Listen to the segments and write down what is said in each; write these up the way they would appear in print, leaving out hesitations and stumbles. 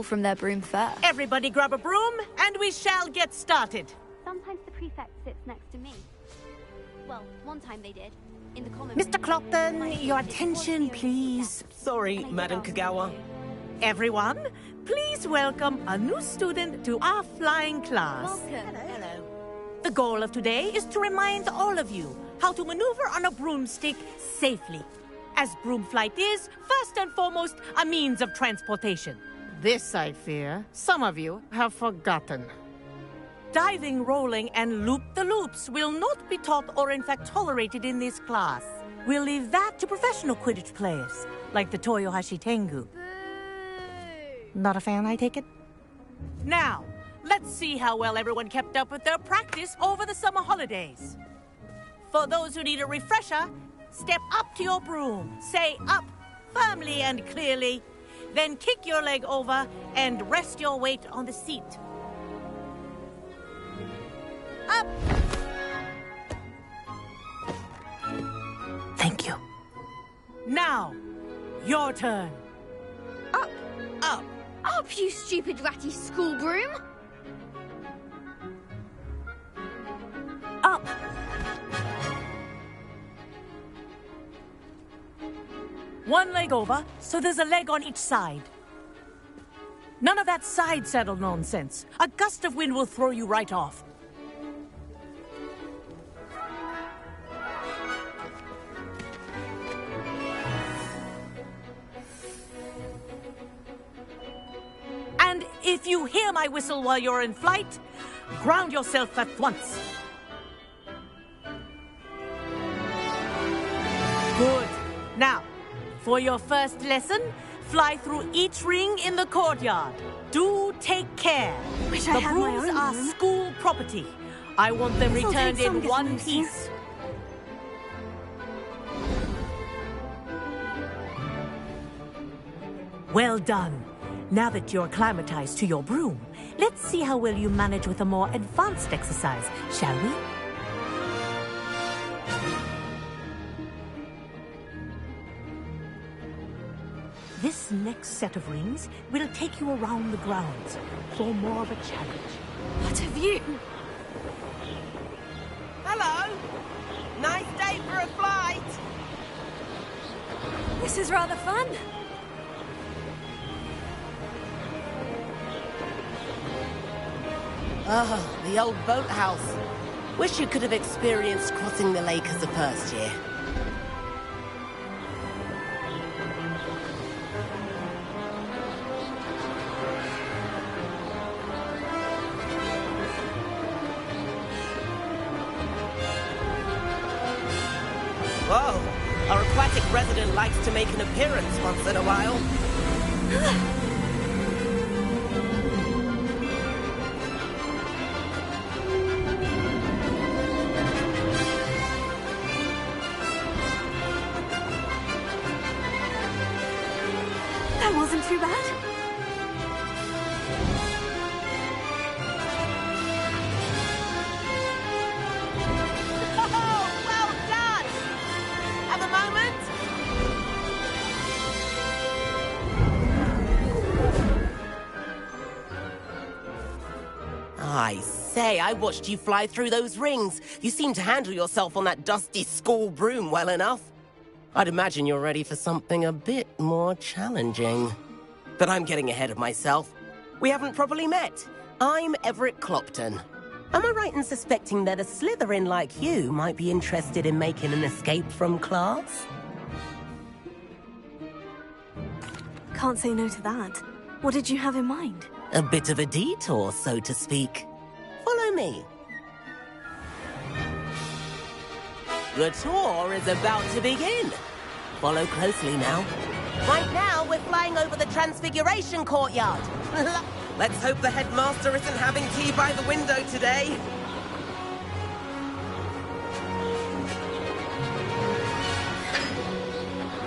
people from their broom first. Everybody grab a broom, and we shall get started. Sometimes the prefect sits next to me. Well, one time they did. In the common Mr. room. Clopton, your attention, please. Sorry, Madam Kagawa. Everyone, please welcome a new student to our flying class. Welcome. Hello. The goal of today is to remind all of you how to maneuver on a broomstick safely. As broom flight is, first and foremost, a means of transportation. This, I fear, some of you have forgotten. Diving, rolling, and loop-the-loops will not be taught or in fact tolerated in this class. We'll leave that to professional Quidditch players, like the Toyohashi Tengu. Not a fan, I take it? Now, let's see how well everyone kept up with their practice over the summer holidays. For those who need a refresher, step up to your broom, say up firmly and clearly, then kick your leg over and rest your weight on the seat. Up! Thank you. Now, your turn. Up! Up! Up, you stupid ratty school broom! Up! One leg over, so there's a leg on each side. None of that side saddle nonsense. A gust of wind will throw you right off. And if you hear my whistle while you're in flight, ground yourself at once. Good. Now, for your first lesson, fly through each ring in the courtyard. Do take care. Wish The I had my brooms own are room. school property. I want them This'll returned take some in one getting used to. piece. Well done. Now that you're acclimatized to your broom, let's see how well you manage with a more advanced exercise, shall we? This next set of rings will take you around the grounds for more of a challenge. What a view! Hello! Nice day for a flight! This is rather fun. Oh, the old boathouse. Wish you could have experienced crossing the lake as a first year. Whoa, our aquatic resident likes to make an appearance once in a while. That wasn't too bad. Oh, well done! Have a moment? I say, I watched you fly through those rings. You seem to handle yourself on that dusty school broom well enough. I'd imagine you're ready for something a bit more challenging. But I'm getting ahead of myself. We haven't properly met. I'm Everett Clopton. Am I right in suspecting that a Slytherin like you might be interested in making an escape from class? Can't say no to that. What did you have in mind? A bit of a detour, so to speak. Follow me. The tour is about to begin. Follow closely now. Right now, we're flying over the Transfiguration Courtyard. Let's hope the headmaster isn't having tea by the window today.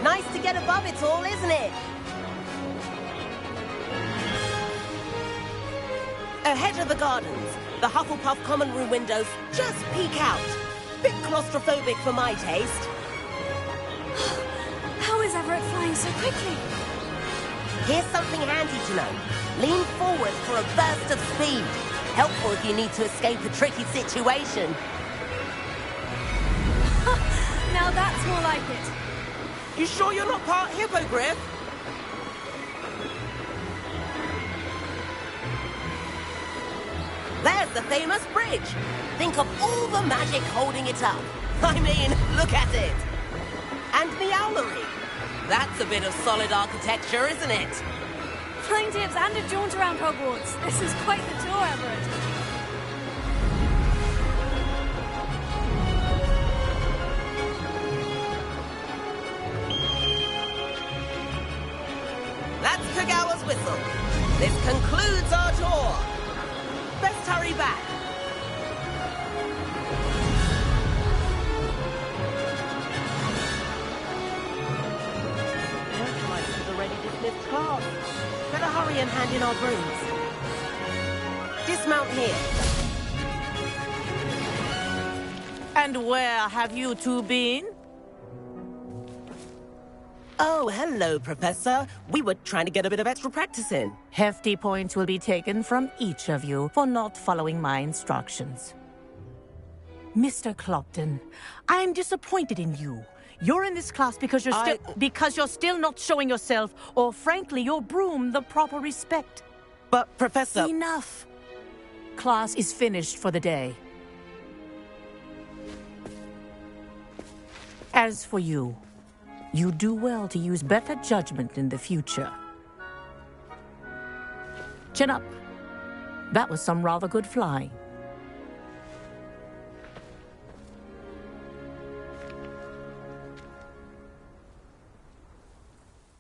Nice to get above it all, isn't it? Ahead of the gardens, the Hufflepuff common room windows just peek out. Bit claustrophobic for my taste. How is Everett flying so quickly? Here's something handy to know. Lean forward for a burst of speed. Helpful if you need to escape a tricky situation. Now that's more like it. You sure you're not part hippogriff? There's the famous bridge. Think of all the magic holding it up. I mean, look at it. And the owlery. That's a bit of solid architecture, isn't it? Flying tips and a jaunt around Hogwarts. This is quite the tour, Everett. That's Kagawa's whistle. This concludes our tour. Best hurry back. Looks like we've already dismissed class. Better hurry and hand in our brooms. Dismount here. And where have you two been? Oh, hello, Professor. We were trying to get a bit of extra practice in. Hefty points will be taken from each of you for not following my instructions. Mr. Clopton, I'm disappointed in you. You're in this class because you're still not showing yourself, or frankly, your broom the proper respect. But, Professor... Enough. Class is finished for the day. As for you, you do well to use better judgment in the future. Chin up. That was some rather good flying.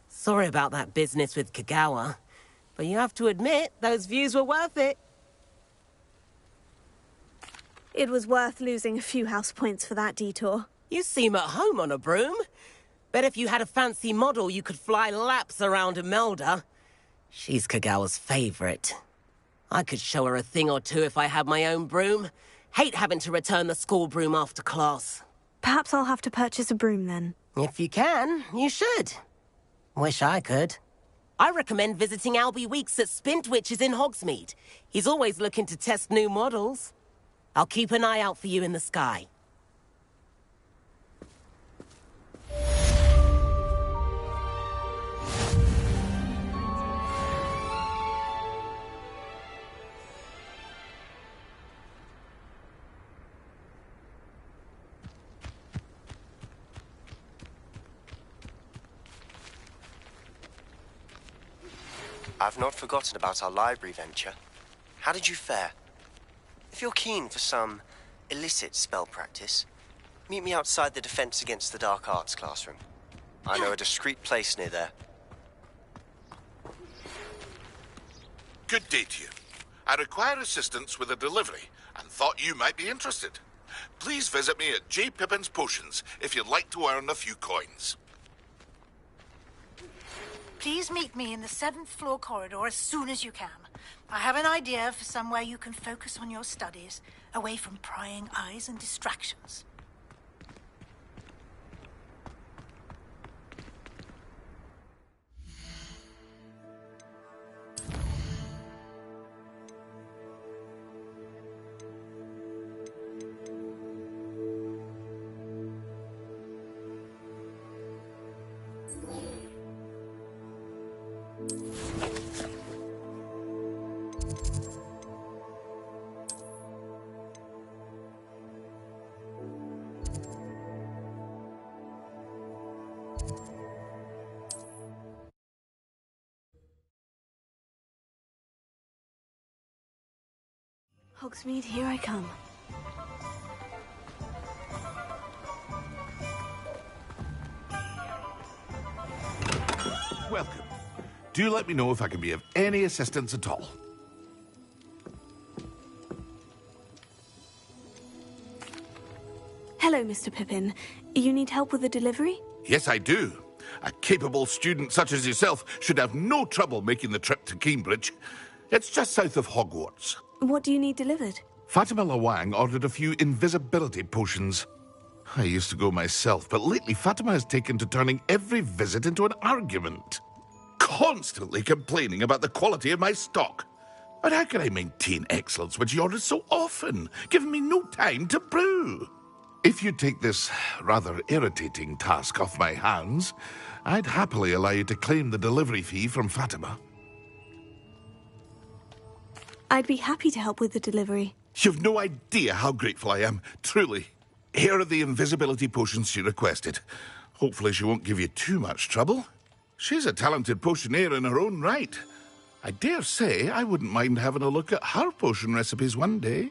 Sorry about that business with Kagawa, but you have to admit, those views were worth it. It was worth losing a few house points for that detour. You seem at home on a broom. Bet if you had a fancy model, you could fly laps around Imelda. She's Kagawa's favorite. I could show her a thing or two if I had my own broom. Hate having to return the school broom after class. Perhaps I'll have to purchase a broom then. If you can, you should. Wish I could. I recommend visiting Albie Weeks at Spintwitches in Hogsmeade. He's always looking to test new models. I'll keep an eye out for you in the sky. I've not forgotten about our library venture. How did you fare? If you're keen for some illicit spell practice, meet me outside the Defense Against the Dark Arts classroom. I know a discreet place near there. Good day to you. I require assistance with a delivery and thought you might be interested. Please visit me at J. Pippin's Potions if you'd like to earn a few coins. Please meet me in the 7th floor corridor as soon as you can. I have an idea for somewhere you can focus on your studies, away from prying eyes and distractions. Hogsmeade, here I come. Welcome. Do let me know if I can be of any assistance at all. Hello, Mr. Pippin. You need help with the delivery? Yes, I do. A capable student such as yourself should have no trouble making the trip to Cambridge. It's just south of Hogwarts. What do you need delivered? Fatima Lawang ordered a few invisibility potions. I used to go myself, but lately Fatima has taken to turning every visit into an argument. constantly complaining about the quality of my stock. But how can I maintain excellence when she orders so often, giving me no time to brew? If you take this rather irritating task off my hands, I'd happily allow you to claim the delivery fee from Fatima. I'd be happy to help with the delivery. You've no idea how grateful I am, truly. Here are the invisibility potions she requested. Hopefully she won't give you too much trouble. She's a talented potioneer in her own right. I dare say I wouldn't mind having a look at her potion recipes one day.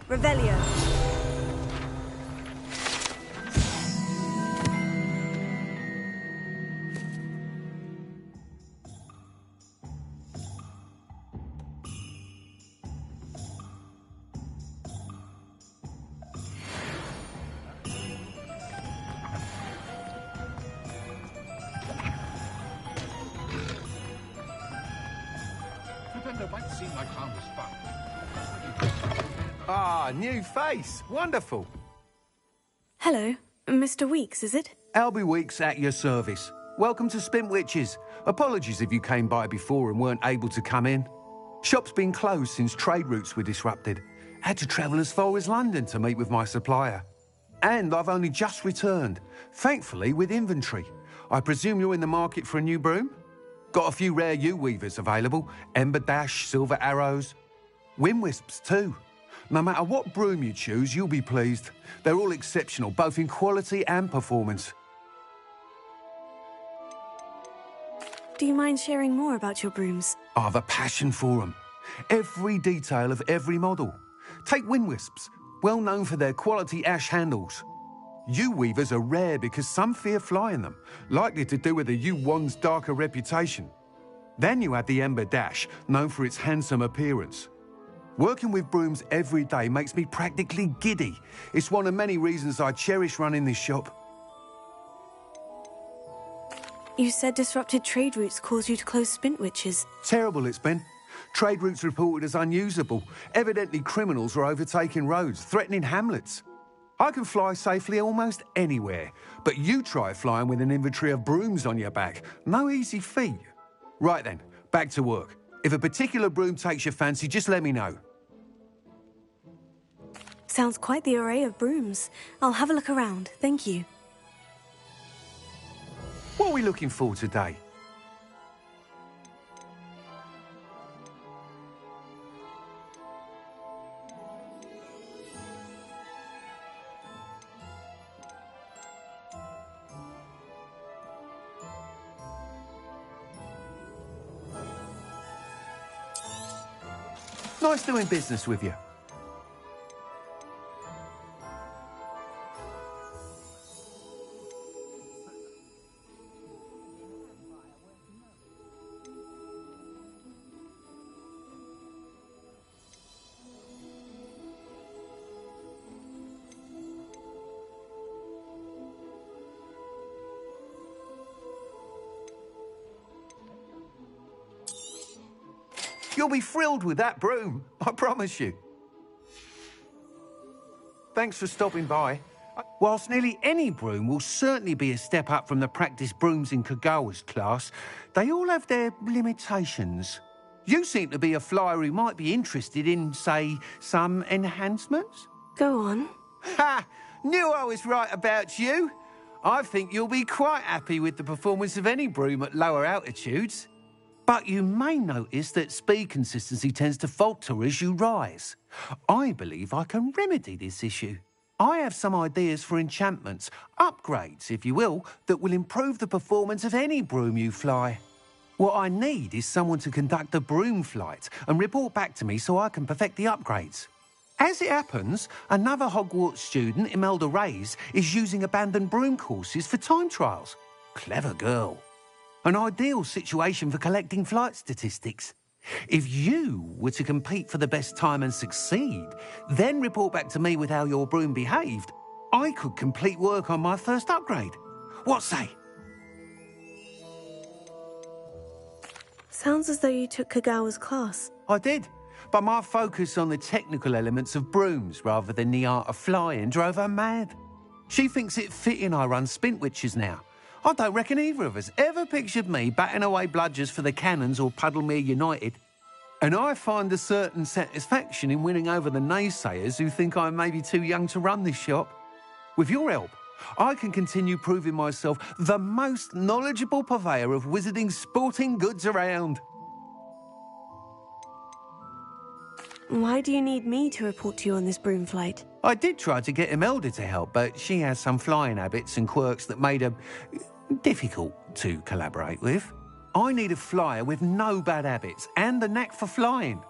Revelio. Might seem like harmless fun. Ah, new face. Wonderful. Hello, Mr. Weeks, is it? Albie Weeks at your service. Welcome to Spintwitches. Apologies if you came by before and weren't able to come in. Shop's been closed since trade routes were disrupted. Had to travel as far as London to meet with my supplier. And I've only just returned, thankfully with inventory. I presume you're in the market for a new broom? Got a few rare U-weavers available. Ember Dash, Silver Arrows. Wind Wisps too. No matter what broom you choose, you'll be pleased. They're all exceptional, both in quality and performance. Do you mind sharing more about your brooms? I have a passion for them. Every detail of every model. Take Wind Wisps, well known for their quality ash handles. U-weavers are rare because some fear flying them, likely to do with the U-wand's darker reputation. Then you have the Ember Dash, known for its handsome appearance. Working with brooms every day makes me practically giddy. It's one of many reasons I cherish running this shop. You said disrupted trade routes caused you to close Spintwitches. Terrible it's been. Trade routes reported as unusable. Evidently criminals were overtaking roads, threatening hamlets. I can fly safely almost anywhere, but you try flying with an inventory of brooms on your back. No easy feat. Right then, back to work. If a particular broom takes your fancy, just let me know. Sounds quite the array of brooms. I'll have a look around, thank you. What are we looking for today? Nice doing business with you. You'll be thrilled with that broom, I promise you. Thanks for stopping by. Whilst nearly any broom will certainly be a step up from the practice brooms in Kagawa's class, they all have their limitations. You seem to be a flyer who might be interested in, say, some enhancements? Go on. Ha! Knew I was right about you. I think you'll be quite happy with the performance of any broom at lower altitudes. But you may notice that speed consistency tends to falter as you rise. I believe I can remedy this issue. I have some ideas for enchantments, upgrades, if you will, that will improve the performance of any broom you fly. What I need is someone to conduct a broom flight and report back to me so I can perfect the upgrades. As it happens, another Hogwarts student, Imelda Reyes, is using abandoned broom courses for time trials. Clever girl. An ideal situation for collecting flight statistics. If you were to compete for the best time and succeed, then report back to me with how your broom behaved, I could complete work on my first upgrade. What say? Sounds as though you took Kagawa's class. I did, but my focus on the technical elements of brooms rather than the art of flying drove her mad. She thinks it fitting I run Spintwitches now. I don't reckon either of us ever pictured me batting away bludgers for the Cannons or Puddlemere United. And I find a certain satisfaction in winning over the naysayers who think I'm maybe too young to run this shop. With your help, I can continue proving myself the most knowledgeable purveyor of wizarding sporting goods around. Why do you need me to report to you on this broom flight? I did try to get Imelda to help, but she has some flying habits and quirks that made her difficult to collaborate with. I need a flyer with no bad habits and the knack for flying.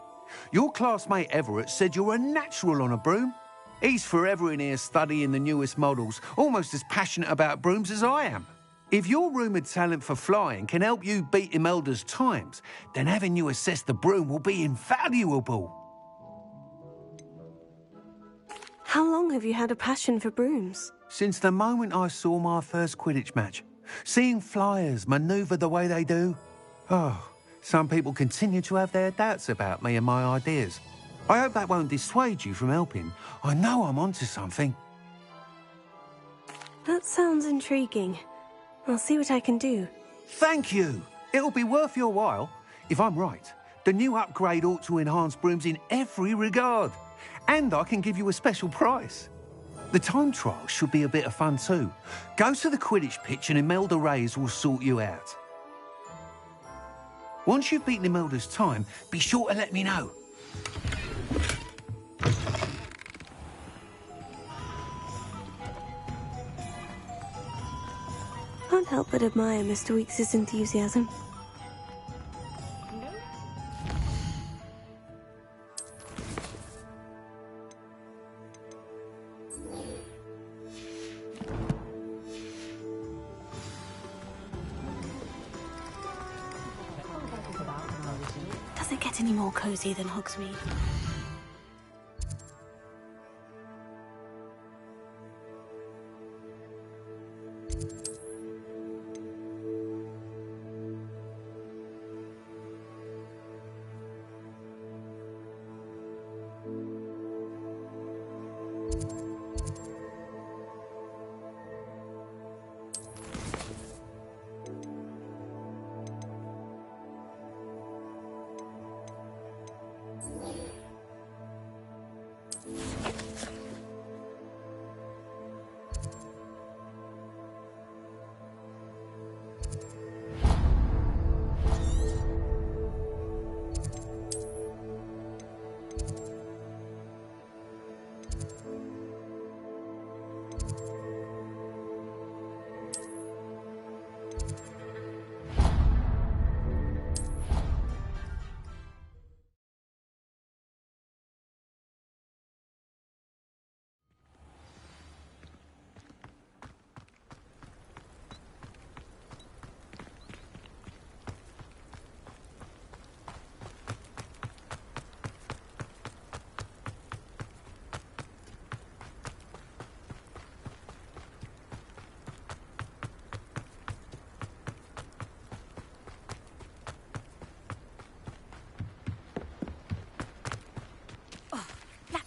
Your classmate Everett said you're a natural on a broom. He's forever in here studying the newest models, almost as passionate about brooms as I am. If your rumoured talent for flying can help you beat Imelda's times, then having you assess the broom will be invaluable. How long have you had a passion for brooms? Since the moment I saw my first Quidditch match. Seeing flyers manoeuvre the way they do. Oh, some people continue to have their doubts about me and my ideas. I hope that won't dissuade you from helping. I know I'm onto something. That sounds intriguing. I'll see what I can do. Thank you. It'll be worth your while. If I'm right, the new upgrade ought to enhance brooms in every regard. And I can give you a special price. The time trial should be a bit of fun too. Go to the Quidditch pitch and Imelda Reyes will sort you out. Once you've beaten Imelda's time, be sure to let me know. Can't help but admire Mr. Weekes' enthusiasm. Does it get any more cozy than Hogsmeade?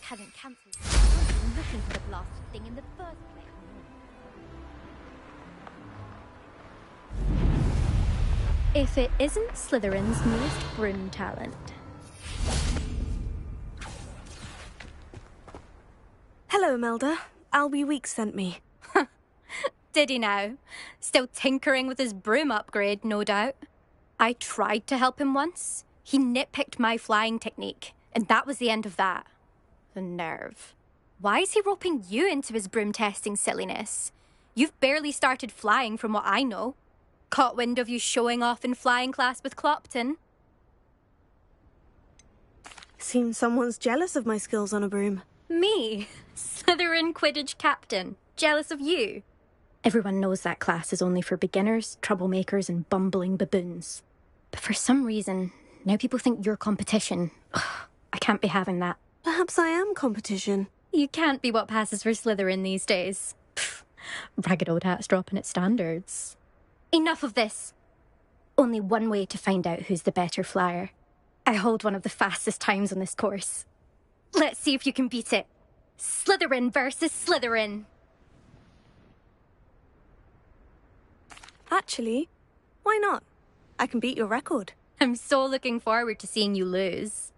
Hadn't cancelled. I wasn't even looking for the blasted thing in the first place. If it isn't Slytherin's newest broom talent. Hello, Imelda. Albie Weekes sent me. Did he now? Still tinkering with his broom upgrade, no doubt. I tried to help him once. He nitpicked my flying technique, and that was the end of that. The nerve. Why is he roping you into his broom testing silliness? You've barely started flying from what I know. Caught wind of you showing off in flying class with Clopton. Seems someone's jealous of my skills on a broom. Me? Slytherin Quidditch captain. Jealous of you? Everyone knows that class is only for beginners, troublemakers, and bumbling baboons. But for some reason, now people think you're competition. Ugh, I can't be having that. Perhaps I am competition. You can't be what passes for Slytherin these days. Pfft, ragged old hat's dropping its standards. Enough of this. Only one way to find out who's the better flyer. I hold one of the fastest times on this course. Let's see if you can beat it. Slytherin versus Slytherin. Actually, why not? I can beat your record. I'm so looking forward to seeing you lose.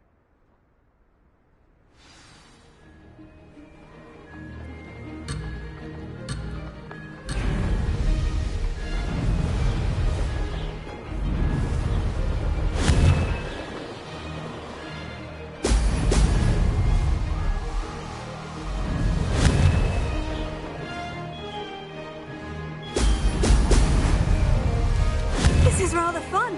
This is rather fun.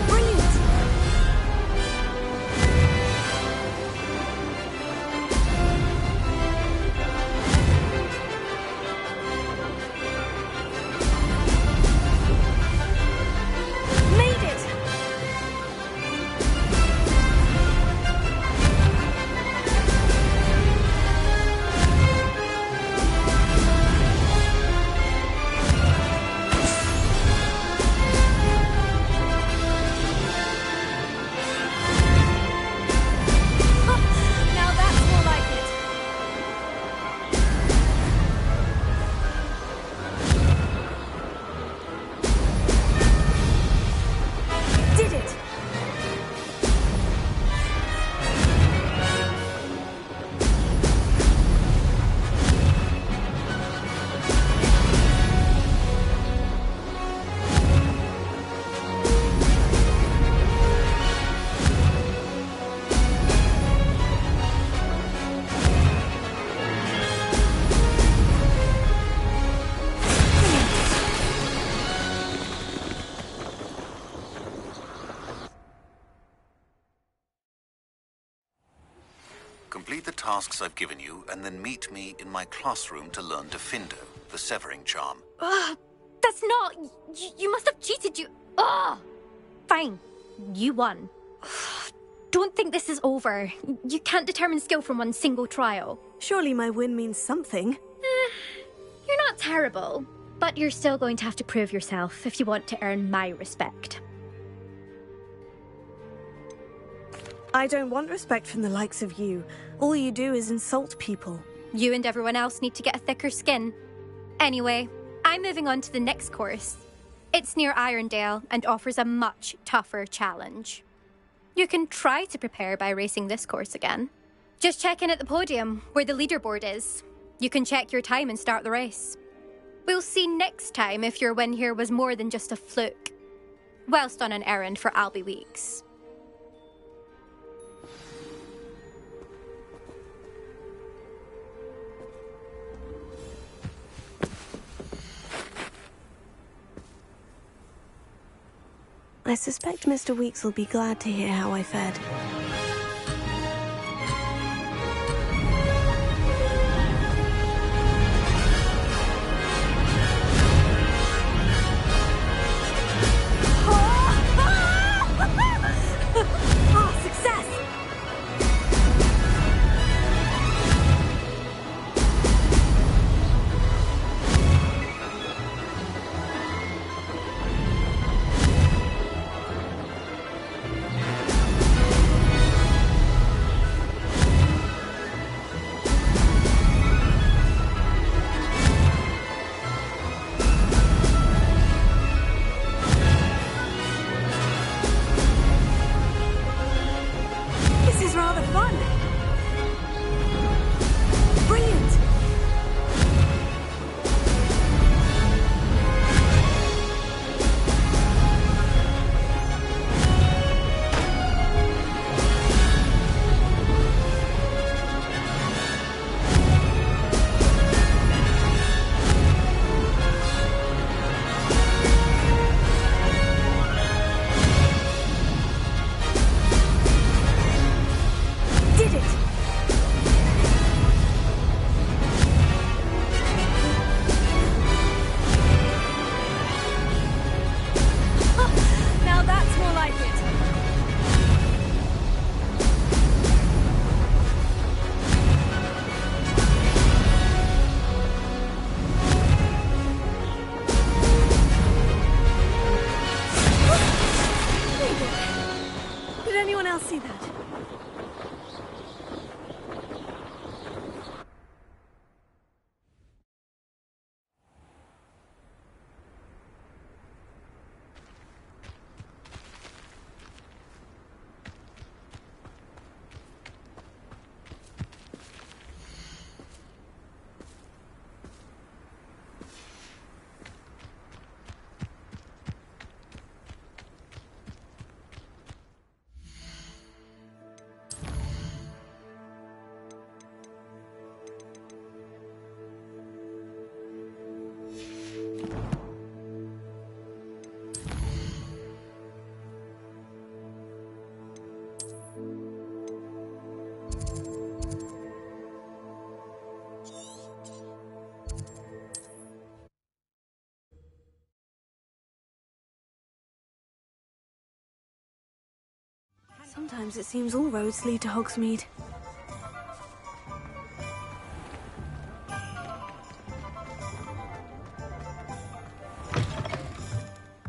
Brilliant. Made it! Now that's more like it. Did it! Complete the tasks I've given you, and then meet me in my classroom to learn Diffindo, the severing charm. That's not... You must have cheated, you... Ugh! Fine. You won. Don't think this is over. You can't determine skill from one single trial. Surely my win means something. You're not terrible, but you're still going to have to prove yourself if you want to earn my respect. I don't want respect from the likes of you. All you do is insult people. You and everyone else need to get a thicker skin. Anyway, I'm moving on to the next course. It's near Irondale and offers a much tougher challenge. You can try to prepare by racing this course again. Just check in at the podium, where the leaderboard is. You can check your time and start the race. We'll see next time if your win here was more than just a fluke. Whilst on an errand for Albie Weeks. I suspect Mr. Weeks will be glad to hear how I fared. Ah, success! Did anyone else see that? Sometimes it seems all roads lead to Hogsmeade.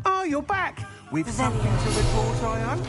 Oh, you're back! With something to report, I hope?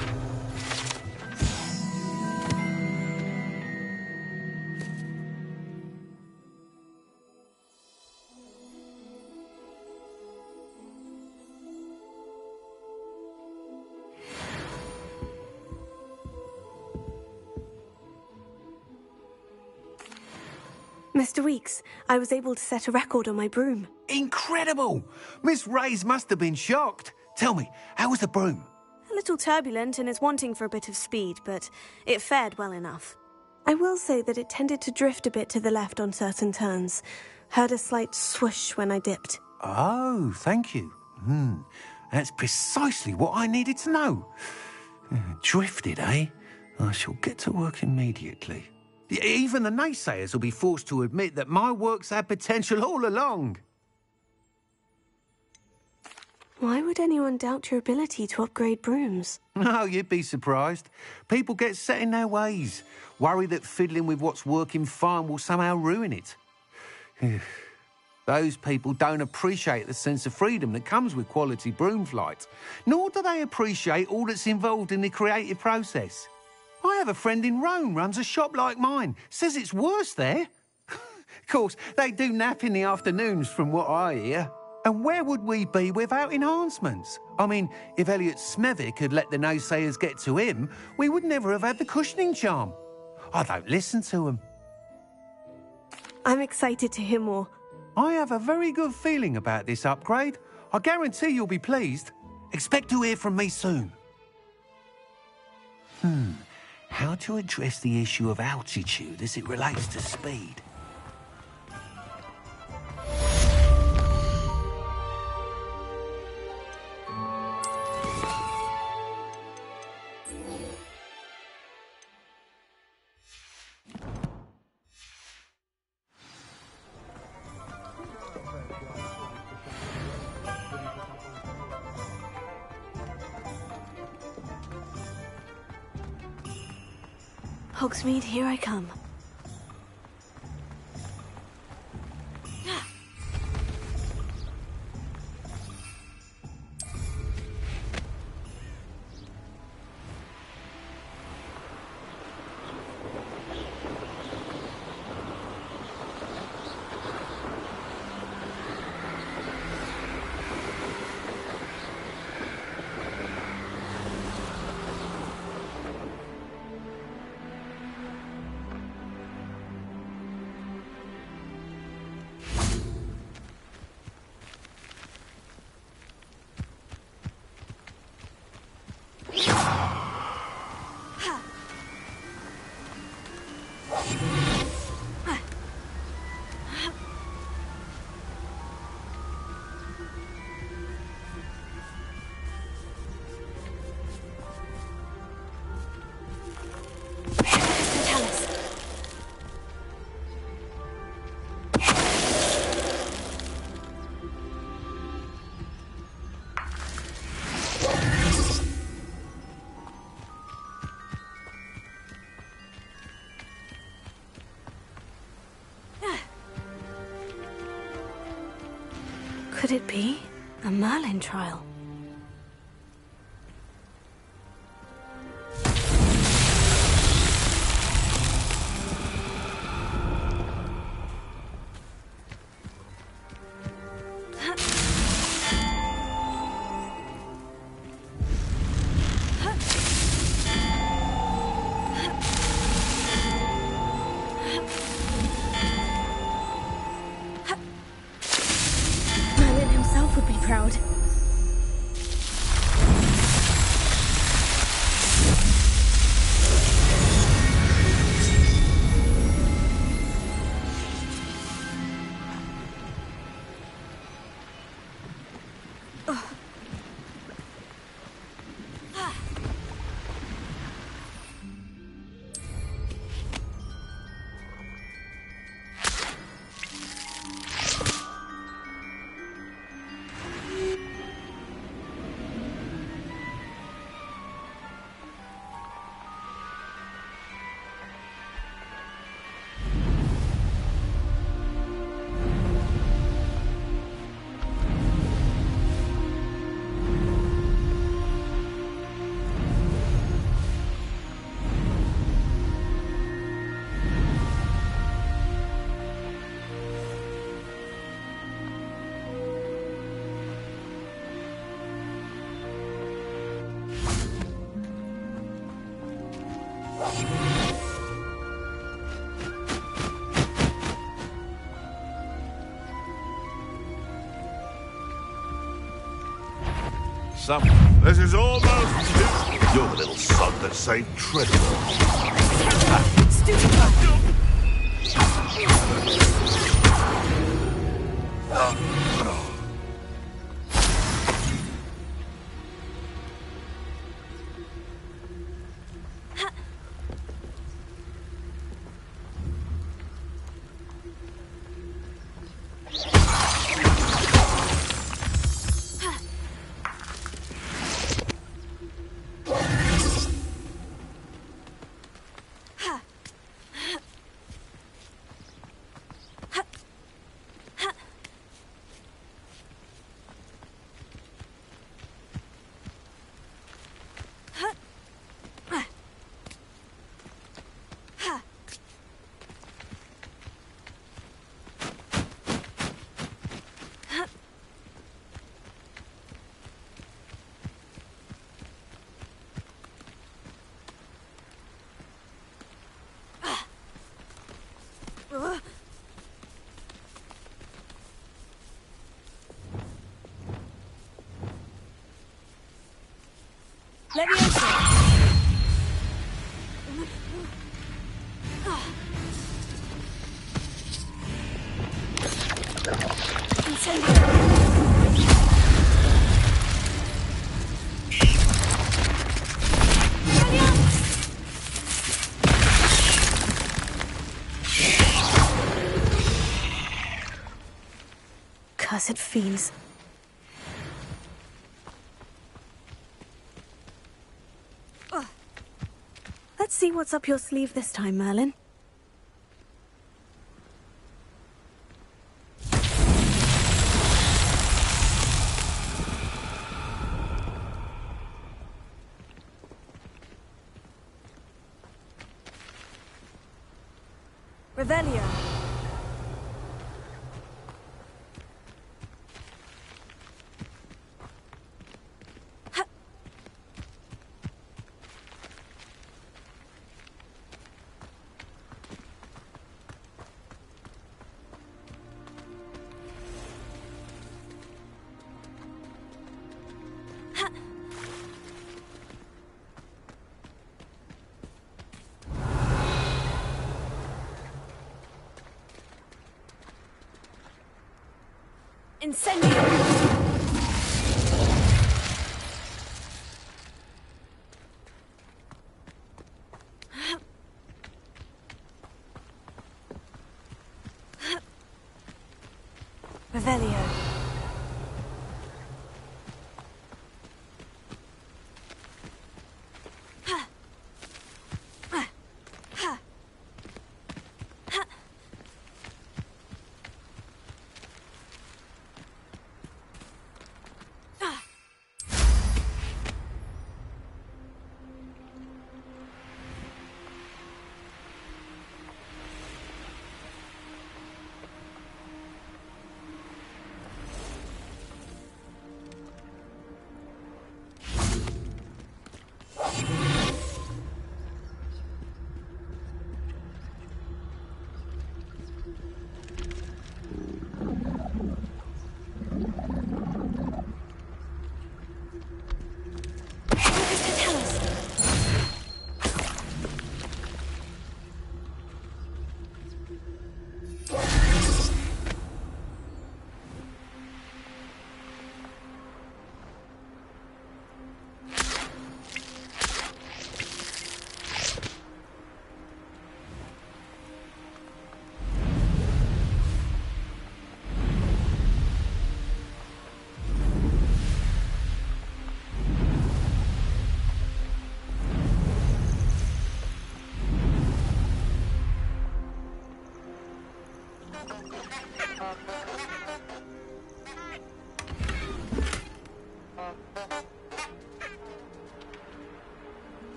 Mr. Weeks, I was able to set a record on my broom. Incredible! Miss Reyes must have been shocked. Tell me, how was the broom? A little turbulent and is wanting for a bit of speed, but it fared well enough. I will say that it tended to drift a bit to the left on certain turns. Heard a slight swoosh when I dipped. Oh, thank you. That's precisely what I needed to know. Drifted, eh? I shall get to work immediately. Even the naysayers will be forced to admit that my work's had potential all along. Why would anyone doubt your ability to upgrade brooms? No, you'd be surprised. People get set in their ways, worry that fiddling with what's working fine will somehow ruin it. Those people don't appreciate the sense of freedom that comes with quality broom flight, nor do they appreciate all that's involved in the creative process. I have a friend in Rome runs a shop like mine. Says it's worse there. Of course, they do nap in the afternoons from what I hear. And where would we be without enhancements? I mean, if Elliot Smethwick had let the naysayers get to him, we would never have had the cushioning charm. I don't listen to them. I'm excited to hear more. I have a very good feeling about this upgrade. I guarantee you'll be pleased. Expect to hear from me soon. How to address the issue of altitude as it relates to speed? Hogsmeade, here I come. Could it be a Merlin trial? This is almost too... You're the little sod that saved Treasure. Let me enter. Cursed fiends. Let's see what's up your sleeve this time, Merlin. Revelio. Incendio! Revelio.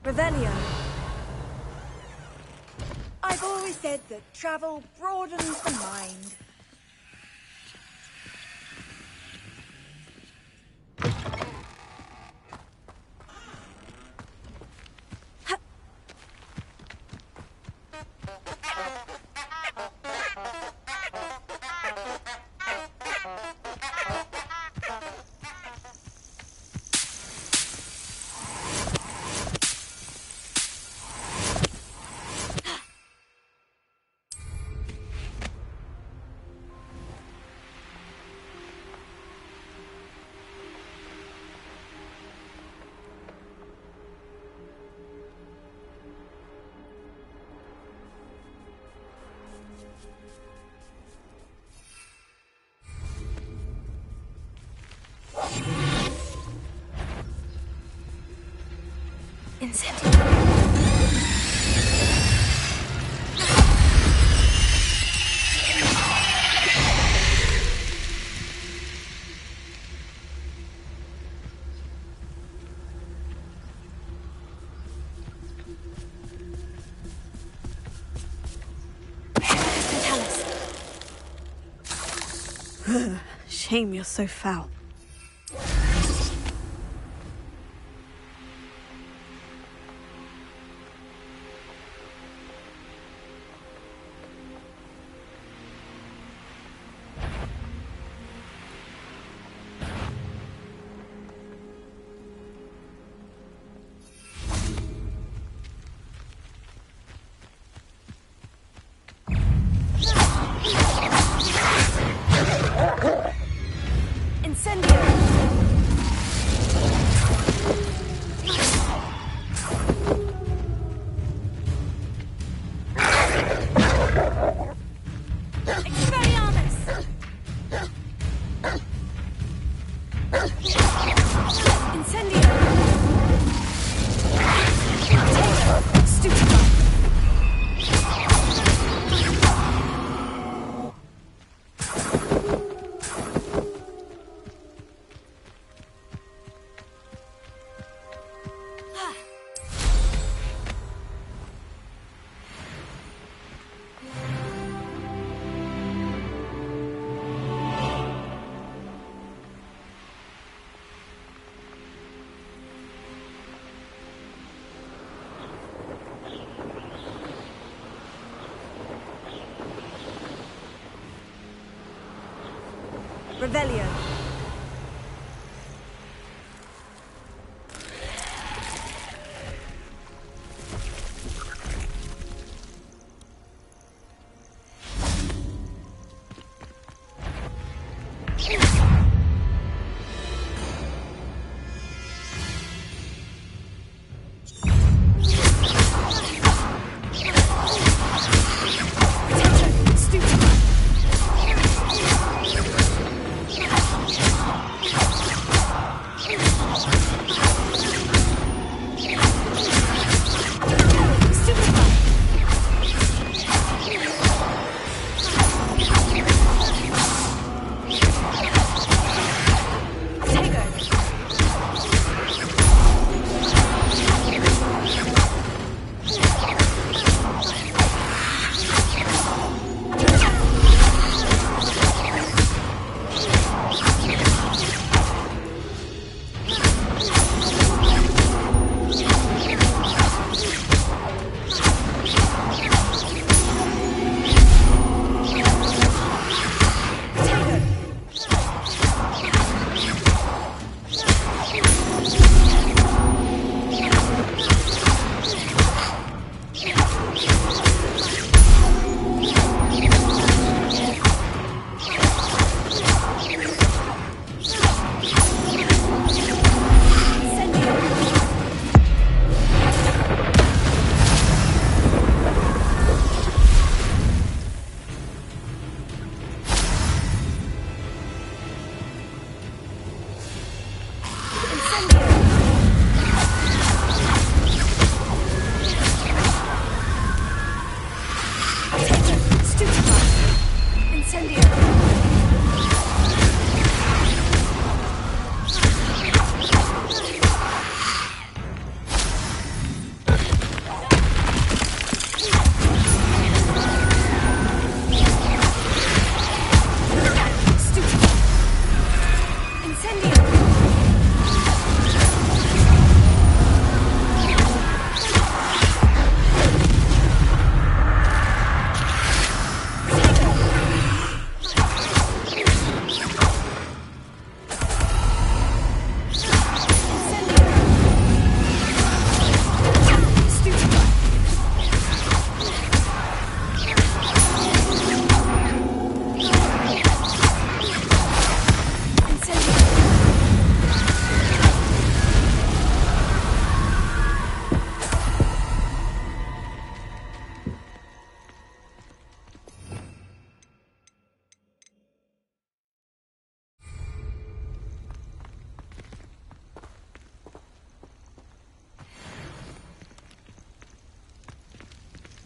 Revelio. I I've always said that travel broadens the mind. Shame you're so foul. Revelio.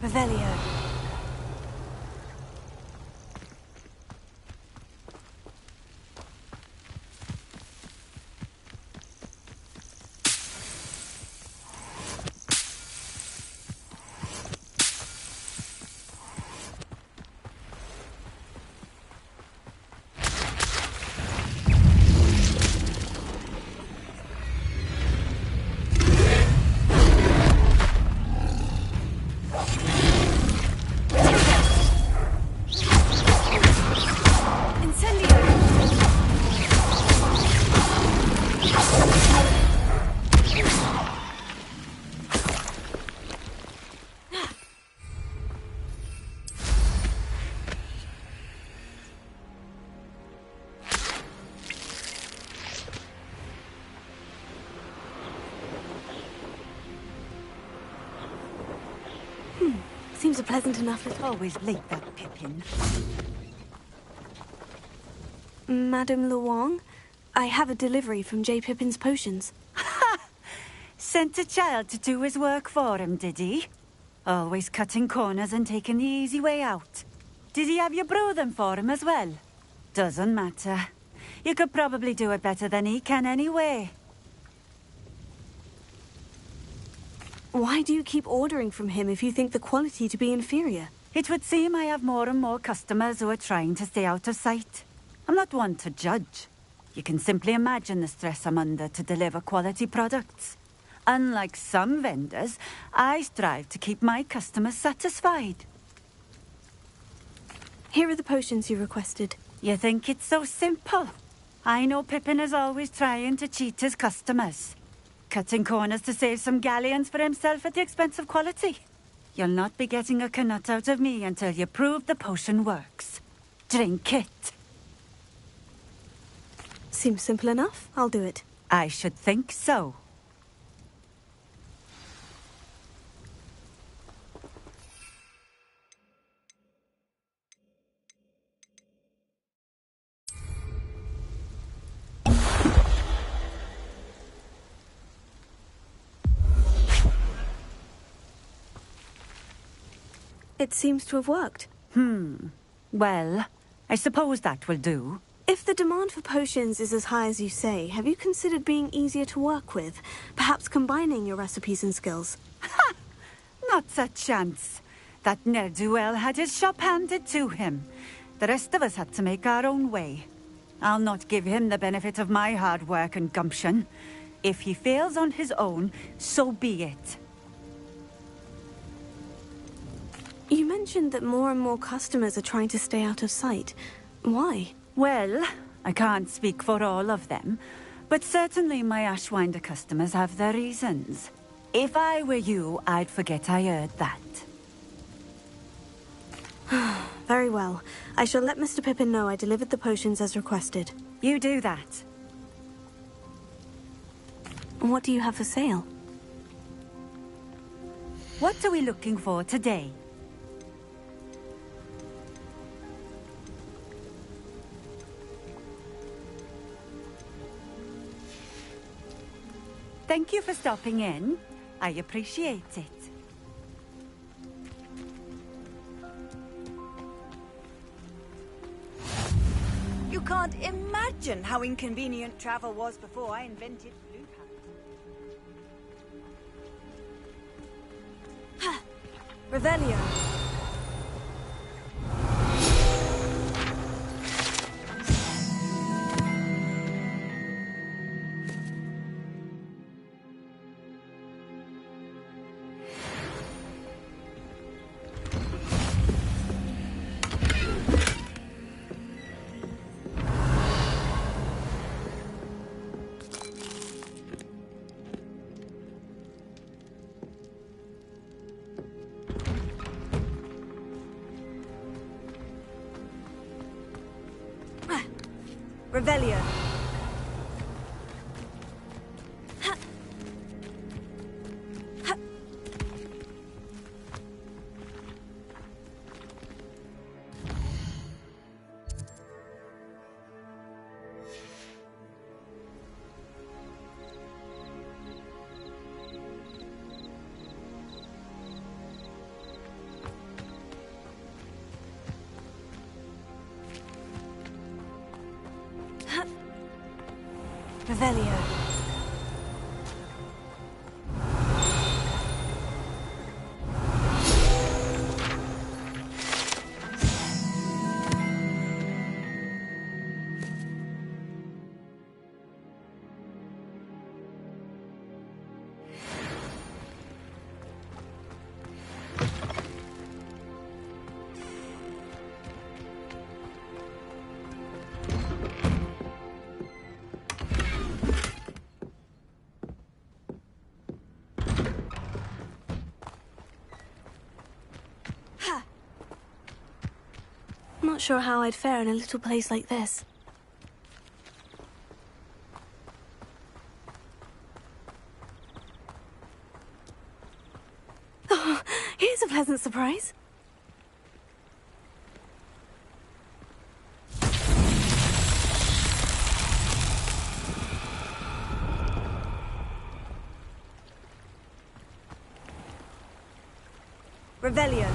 Revelio. Seems a pleasant enough little... Always late, that Pippin. Madame Luong, I have a delivery from J. Pippin's potions. Ha! Sent a child to do his work for him, did he? Always cutting corners and taking the easy way out. Did he have you brew them for him as well? Doesn't matter. You could probably do it better than he can anyway. Why do you keep ordering from him if you think the quality to be inferior? It would seem I have more and more customers who are trying to stay out of sight. I'm not one to judge. You can simply imagine the stress I'm under to deliver quality products. Unlike some vendors, I strive to keep my customers satisfied. Here are the potions you requested. You think it's so simple? I know Pippin is always trying to cheat his customers. Cutting corners to save some galleons for himself at the expense of quality. You'll not be getting a canut out of me until you prove the potion works. Drink it. Seems simple enough. I'll do it. I should think so. It seems to have worked. Well, I suppose that will do. If the demand for potions is as high as you say, have you considered being easier to work with? Perhaps combining your recipes and skills? Ha! Not a chance. That ne'er-do-well had his shop handed to him. The rest of us had to make our own way. I'll not give him the benefit of my hard work and gumption. If he fails on his own, so be it. You mentioned that more and more customers are trying to stay out of sight. Why? Well, I can't speak for all of them, but certainly my Ashwinder customers have their reasons. If I were you, I'd forget I heard that. Very well. I shall let Mr. Pippin know I delivered the potions as requested. You do that. What do you have for sale? What are we looking for today? Thank you for stopping in. I appreciate it. You can't imagine how inconvenient travel was before I invented blue pants. Revelio. Revelio. Revelio. Not sure how I'd fare in a little place like this. Oh, here's a pleasant surprise. Revelio.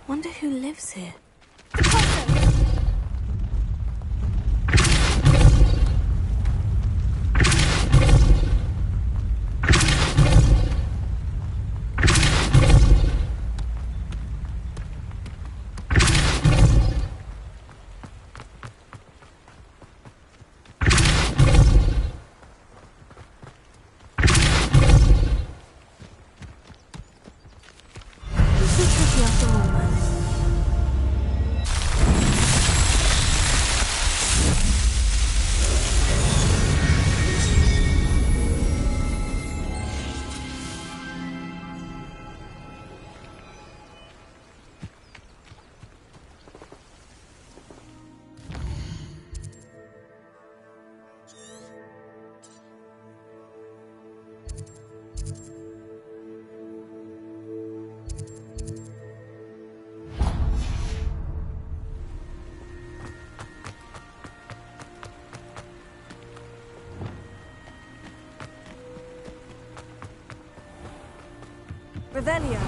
Wonder who lives here. Revelio.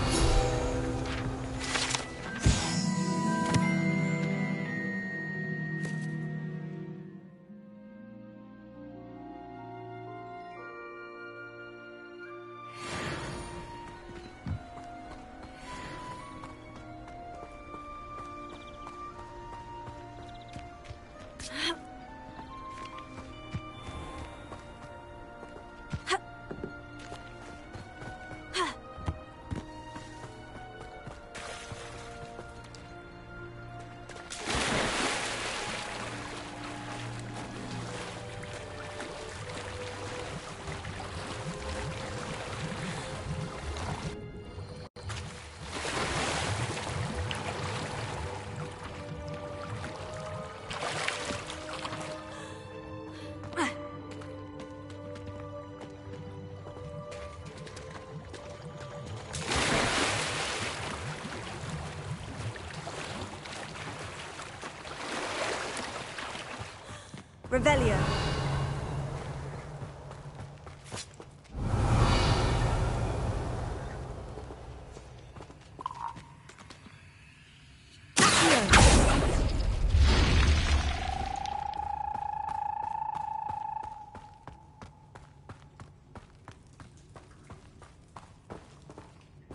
Revelio.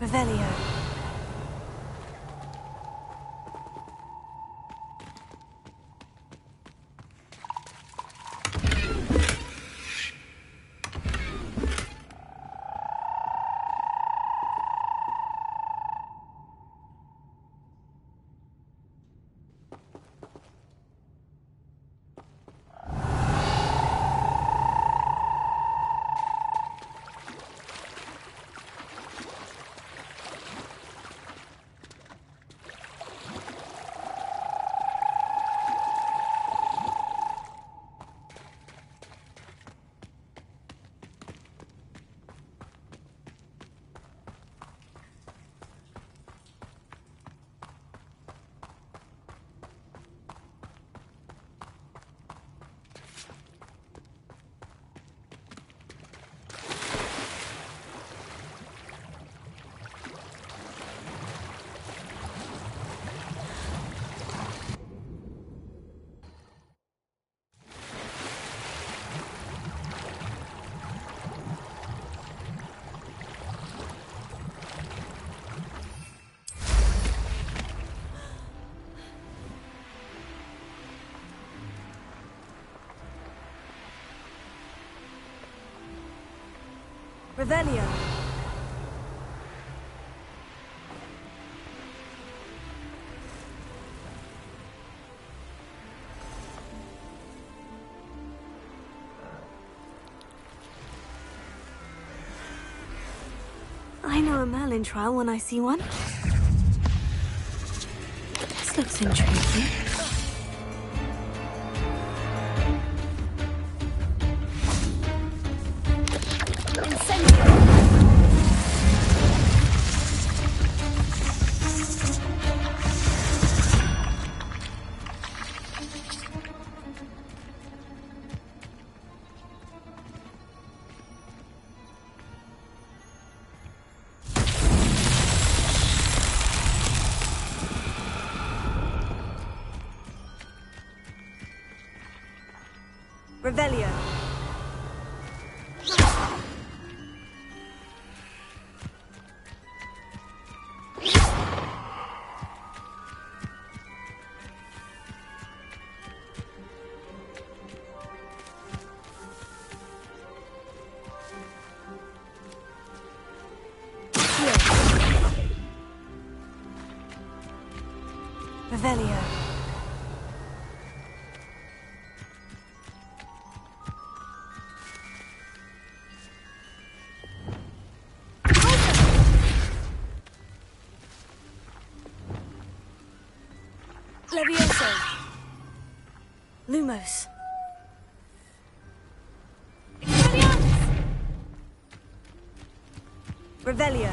Revelio. Revelio. I know a Merlin trial when I see one. This looks intriguing. Revelio. Revelio. Levioso. Lumos. Revelio.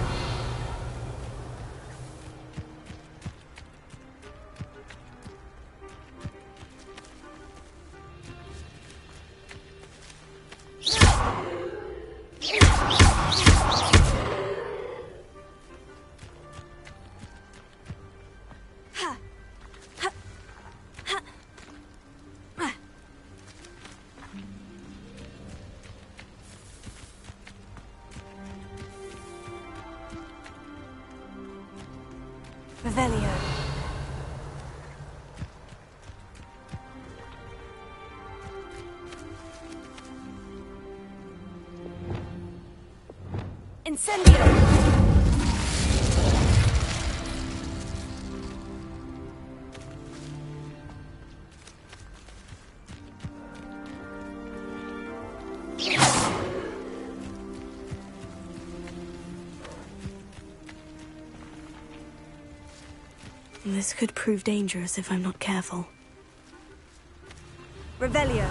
Revelio. Incendio. This could prove dangerous if I'm not careful. Revelio.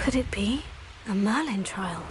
Could it be a Merlin trial?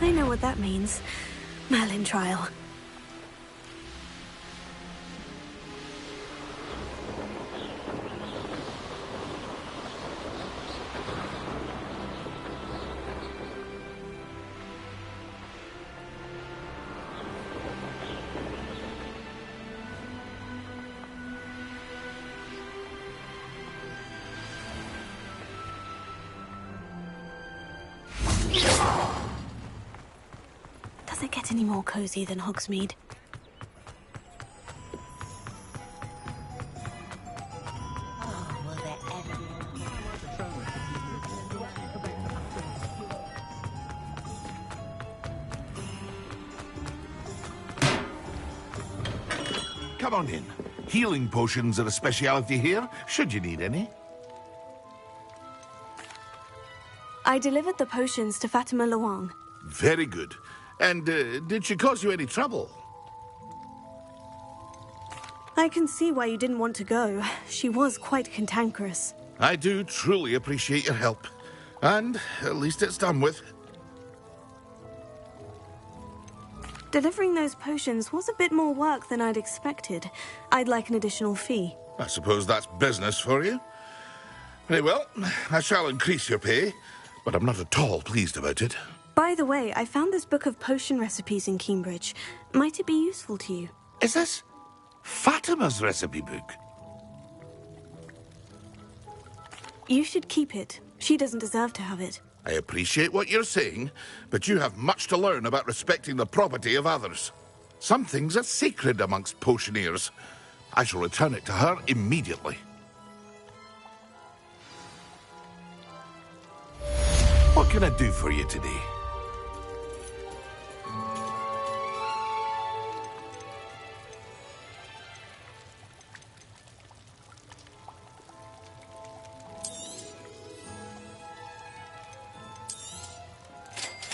I know what that means. Merlin trial. get any more cozy than Hogsmeade. Come on in. Healing potions are a speciality here, should you need any. I delivered the potions to Fatima Luang. Very good. And did she cause you any trouble? I can see why you didn't want to go. She was quite cantankerous. I do truly appreciate your help. And at least it's done with. Delivering those potions was a bit more work than I'd expected. I'd like an additional fee. I suppose that's business for you. Very well, I shall increase your pay, but I'm not at all pleased about it. By the way, I found this book of potion recipes in Cambridge. Might it be useful to you? Is this Fatima's recipe book? You should keep it. She doesn't deserve to have it. I appreciate what you're saying, but you have much to learn about respecting the property of others. Some things are sacred amongst potioneers. I shall return it to her immediately. What can I do for you today?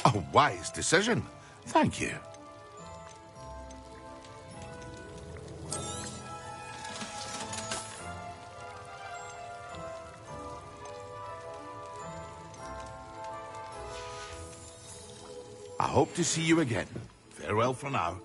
A wise decision. Thank you. I hope to see you again. Farewell for now.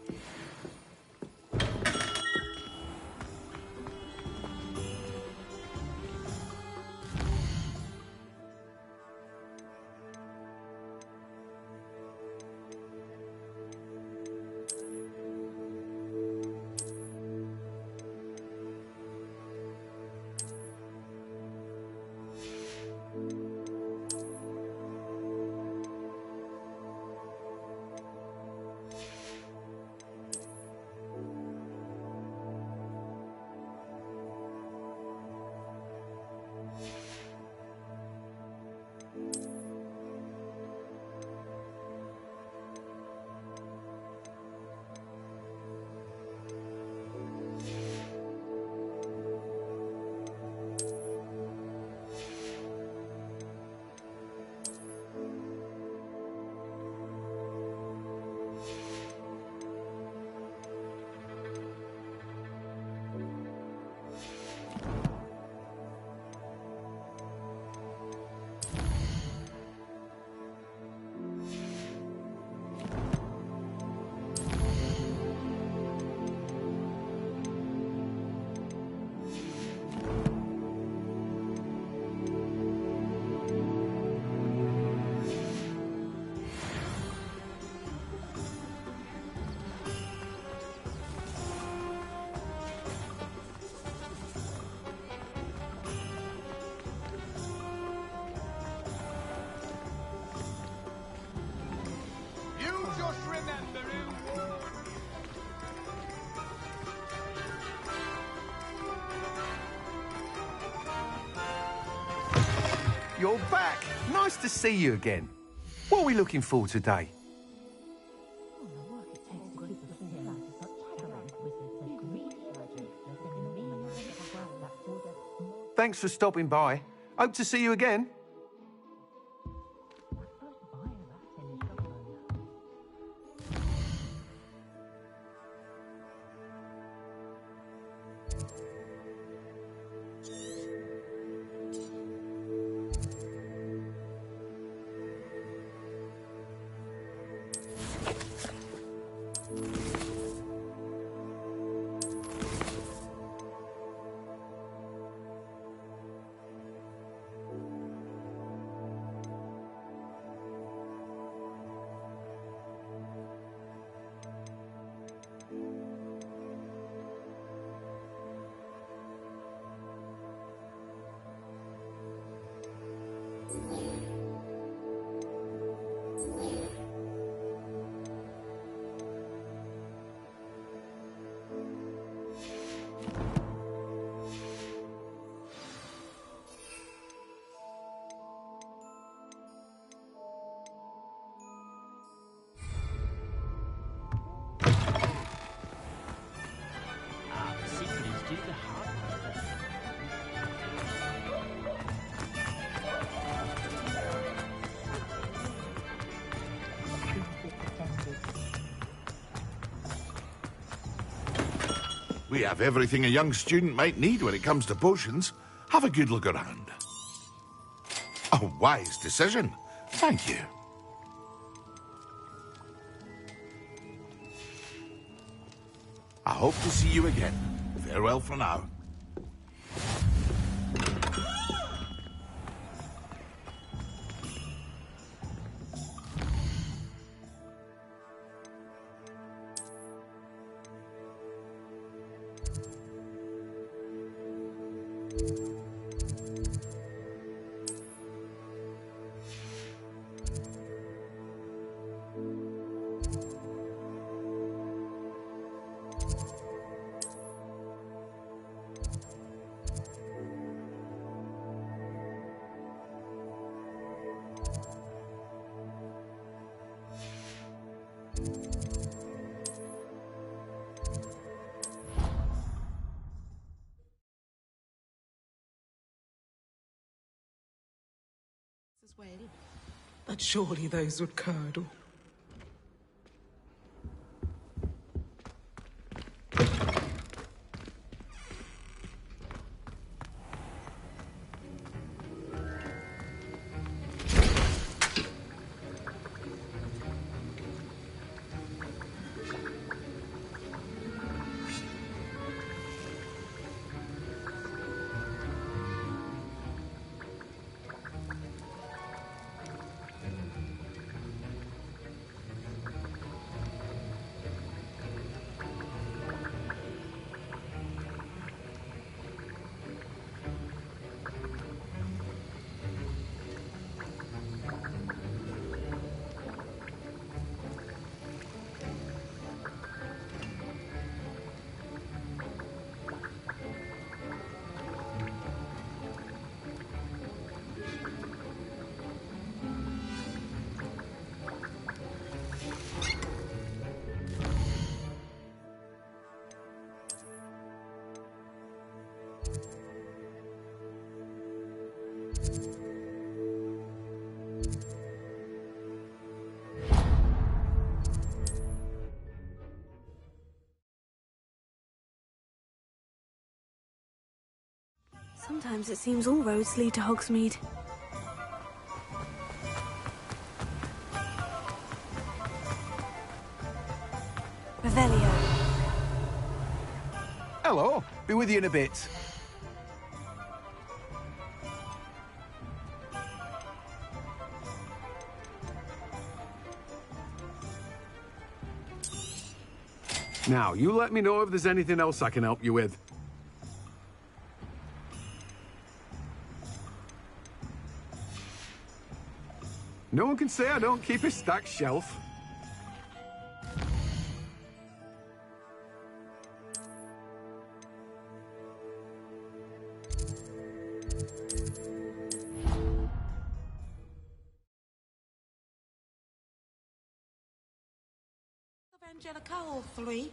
You're back. Nice to see you again. What are we looking for today? Thanks for stopping by. Hope to see you again. We have everything a young student might need when it comes to potions. Have a good look around. A wise decision. Thank you. I hope to see you again. Farewell for now. As well, but surely those would curdle. Sometimes it seems all roads lead to Hogsmeade. Revelio. Hello. Be with you in a bit. Now, you let me know if there's anything else I can help you with. No one can say I don't keep a stacked shelf. Angelica, all three.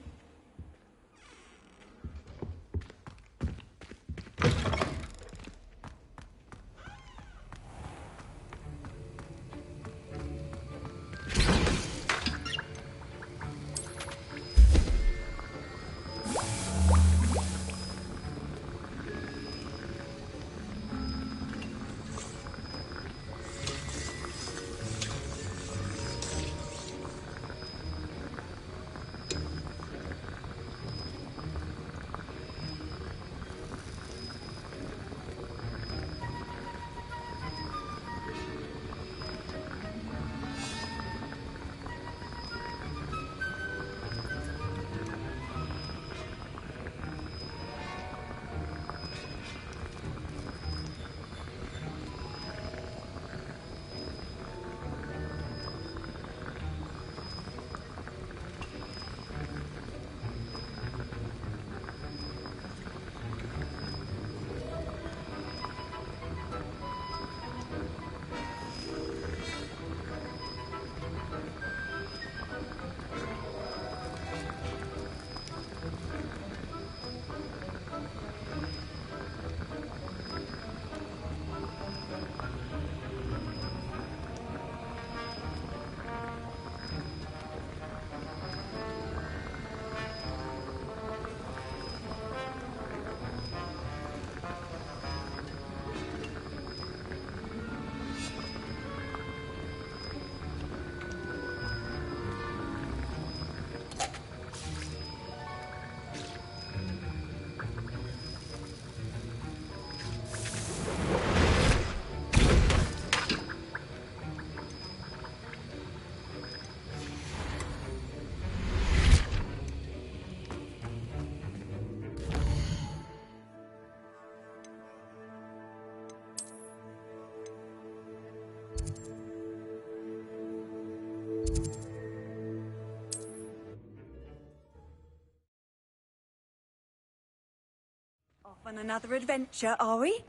On another adventure, are we?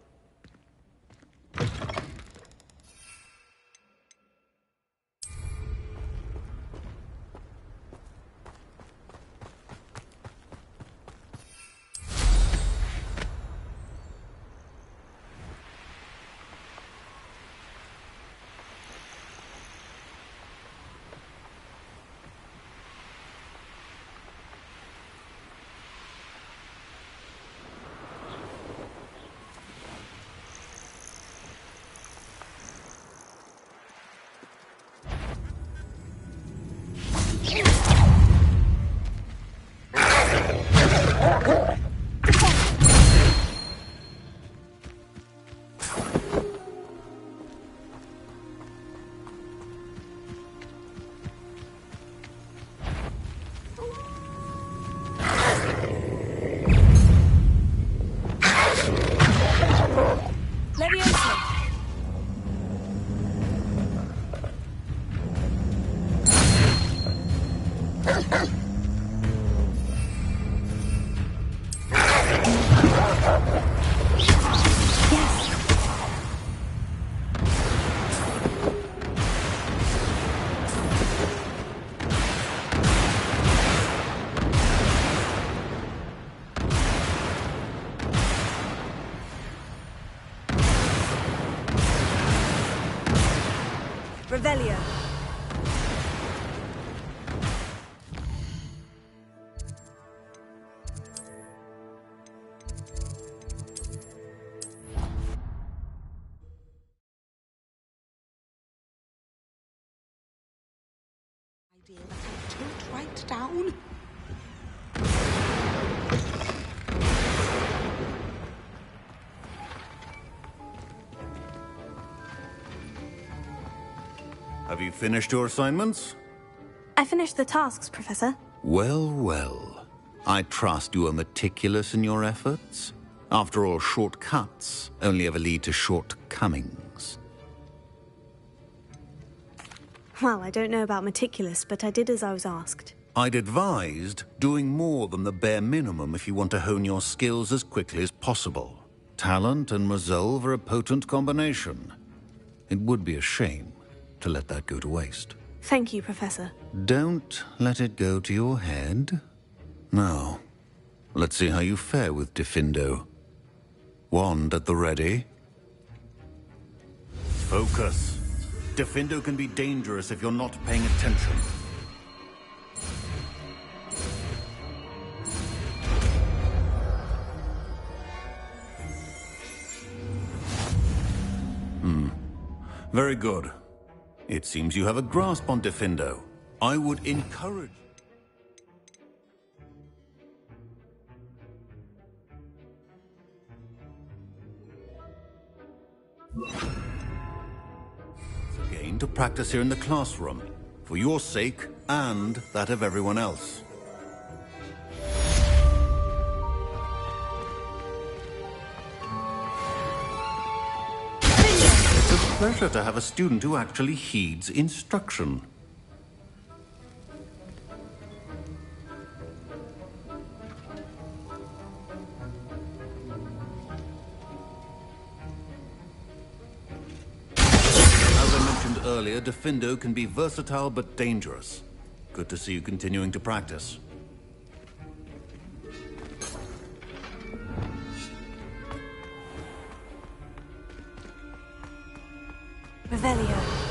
Revelio. Idea that I took right down. Have you finished your assignments? I finished the tasks, Professor. Well, well. I trust you are meticulous in your efforts. After all, shortcuts only ever lead to shortcomings. Well, I don't know about meticulous, but I did as I was asked. I'd advised doing more than the bare minimum if you want to hone your skills as quickly as possible. Talent and resolve are a potent combination. It would be a shame to let that go to waste. Thank you, Professor. Don't let it go to your head. Now, let's see how you fare with Diffindo. Wand at the ready. Focus. Diffindo can be dangerous if you're not paying attention. Very good. It seems you have a grasp on Diffindo. I would encourage... Again, to practice here in the classroom, for your sake and that of everyone else. It's a pleasure to have a student who actually heeds instruction. Earlier, Diffindo can be versatile but dangerous. Good to see you continuing to practice. Revelio.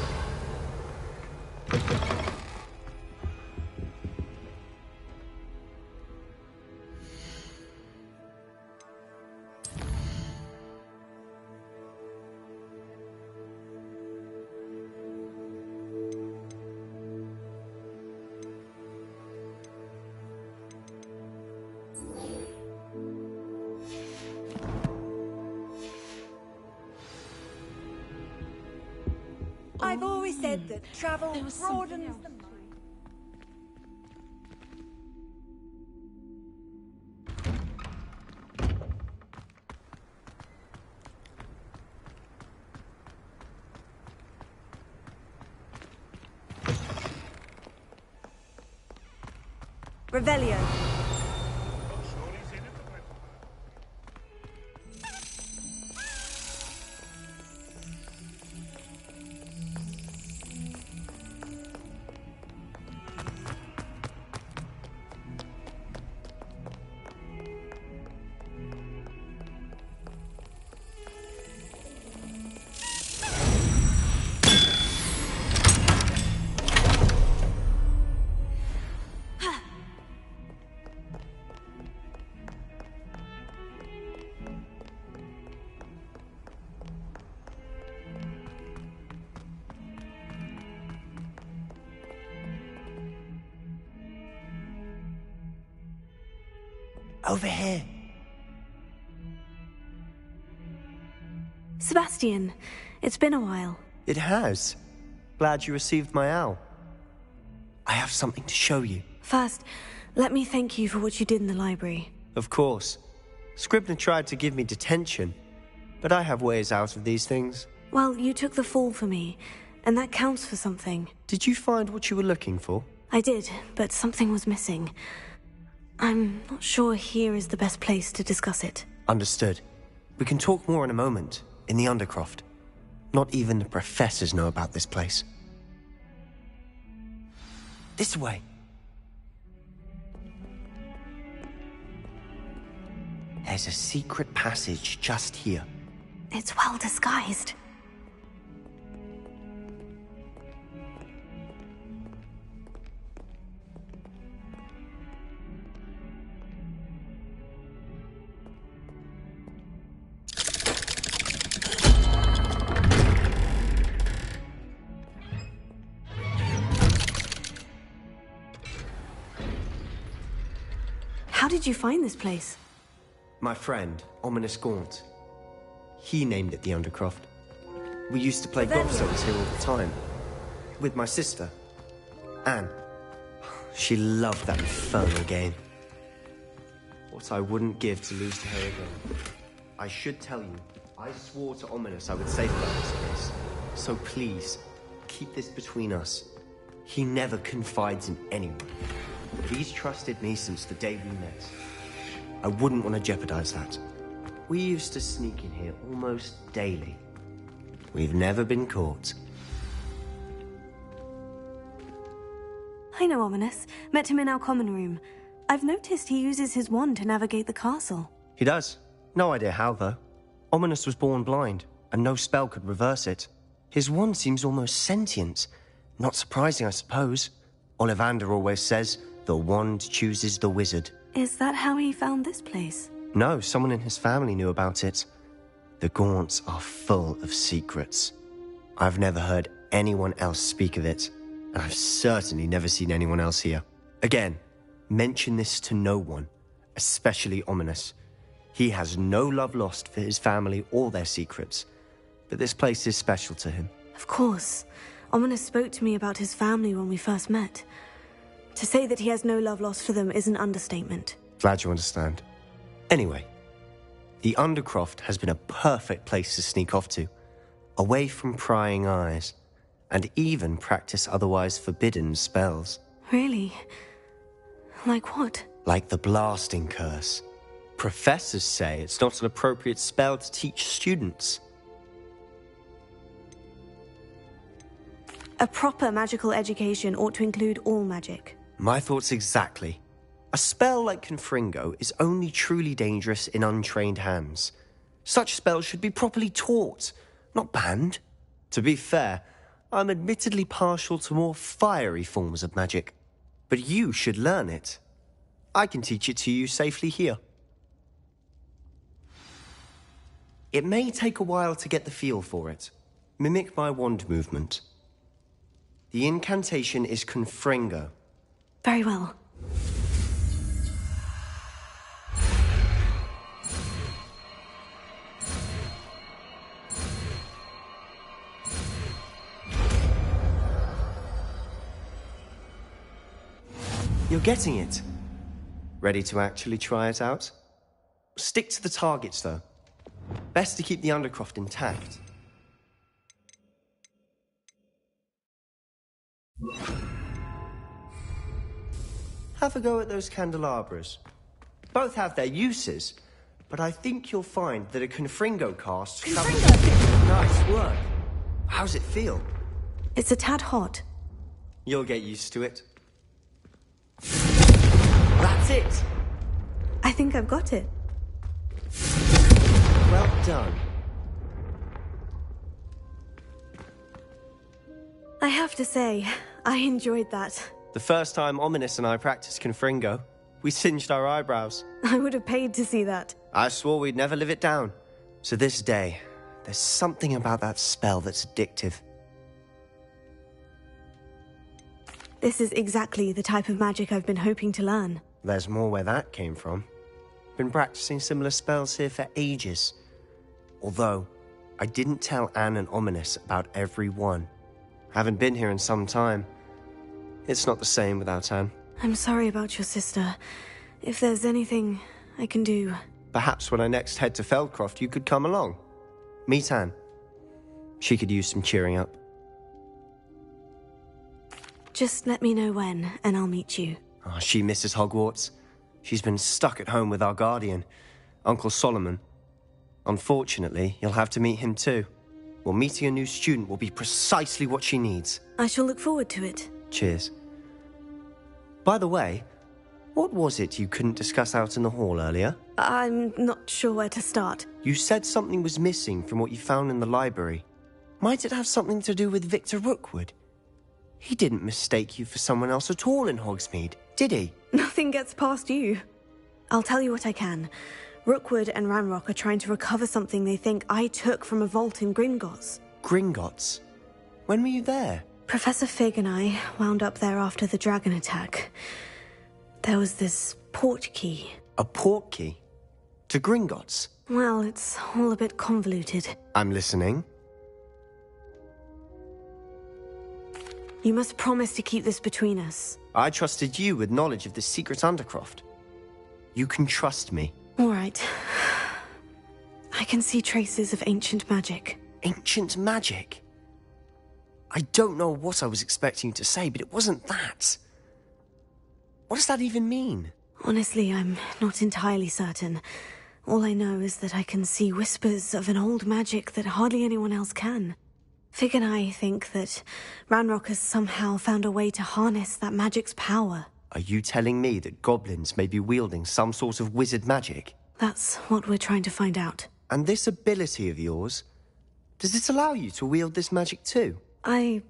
I've always said that travel broadens the mind. Revelio. Over here. Sebastian, it's been a while. It has. Glad you received my owl. I have something to show you. First, let me thank you for what you did in the library. Of course. Scribner tried to give me detention, but I have ways out of these things. Well, you took the fall for me, and that counts for something. Did you find what you were looking for? I did, but something was missing. I'm not sure here is the best place to discuss it. Understood. We can talk more in a moment, in the Undercroft. Not even the professors know about this place. This way. There's a secret passage just here. It's well disguised. How did you find this place? My friend, Ominous Gaunt. He named it the Undercroft. We used to play golf zones here all the time. With my sister, Anne. She loved that infernal game. What I wouldn't give to lose to her again. I should tell you, I swore to Ominous I would safeguard this place. So please, keep this between us. He never confides in anyone. He's trusted me since the day we met. I wouldn't want to jeopardize that. We used to sneak in here almost daily. We've never been caught. I know Ominous. Met him in our common room. I've noticed he uses his wand to navigate the castle. He does. No idea how, though. Ominous was born blind, and no spell could reverse it. His wand seems almost sentient. Not surprising, I suppose. Ollivander always says, the wand chooses the wizard. Is that how he found this place? No, someone in his family knew about it. The Gaunts are full of secrets. I've never heard anyone else speak of it, and I've certainly never seen anyone else here. Again, mention this to no one, especially Ominous. He has no love lost for his family or their secrets, but this place is special to him. Of course. Ominous spoke to me about his family when we first met. To say that he has no love lost for them is an understatement. Glad you understand. Anyway, the Undercroft has been a perfect place to sneak off to, away from prying eyes, and even practice otherwise forbidden spells. Really? Like what? Like the blasting curse. Professors say it's not an appropriate spell to teach students. A proper magical education ought to include all magic. My thoughts exactly. A spell like Confringo is only truly dangerous in untrained hands. Such spells should be properly taught, not banned. To be fair, I'm admittedly partial to more fiery forms of magic. But you should learn it. I can teach it to you safely here. It may take a while to get the feel for it. Mimic my wand movement. The incantation is Confringo. Very well. You're getting it. Ready to actually try it out? Stick to the targets, though. Best to keep the Undercroft intact. Have a go at those candelabras. Both have their uses, but I think you'll find that a Confringo cast... Confringo! Nice work. How's it feel? It's a tad hot. You'll get used to it. That's it! I think I've got it. Well done. I have to say, I enjoyed that. The first time Ominous and I practiced Confringo, we singed our eyebrows. I would have paid to see that. I swore we'd never live it down. To this day, there's something about that spell that's addictive. This is exactly the type of magic I've been hoping to learn. There's more where that came from. Been practicing similar spells here for ages. Although, I didn't tell Anne and Ominous about every one. Haven't been here in some time. It's not the same without Anne. I'm sorry about your sister. If there's anything I can do... Perhaps when I next head to Feldcroft, you could come along. Meet Anne. She could use some cheering up. Just let me know when, and I'll meet you. Oh, she misses Hogwarts. She's been stuck at home with our guardian, Uncle Solomon. Unfortunately, you'll have to meet him too. Well, meeting a new student will be precisely what she needs. I shall look forward to it. Cheers. By the way, what was it you couldn't discuss out in the hall earlier? I'm not sure where to start. You said something was missing from what you found in the library. Might it have something to do with Victor Rookwood? He didn't mistake you for someone else at all in Hogsmeade, did he? Nothing gets past you. I'll tell you what I can. Rookwood and Ranrock are trying to recover something they think I took from a vault in Gringotts. Gringotts? When were you there? Professor Fig and I wound up there after the dragon attack. There was this port key. A port key? To Gringotts? Well, it's all a bit convoluted. I'm listening. You must promise to keep this between us. I trusted you with knowledge of the secret Undercroft. You can trust me. All right. I can see traces of ancient magic. Ancient magic? I don't know what I was expecting you to say, but it wasn't that. What does that even mean? Honestly, I'm not entirely certain. All I know is that I can see whispers of an old magic that hardly anyone else can. Fig and I think that Ranrock has somehow found a way to harness that magic's power. Are you telling me that goblins may be wielding some sort of wizard magic? That's what we're trying to find out. And this ability of yours, does it allow you to wield this magic too? I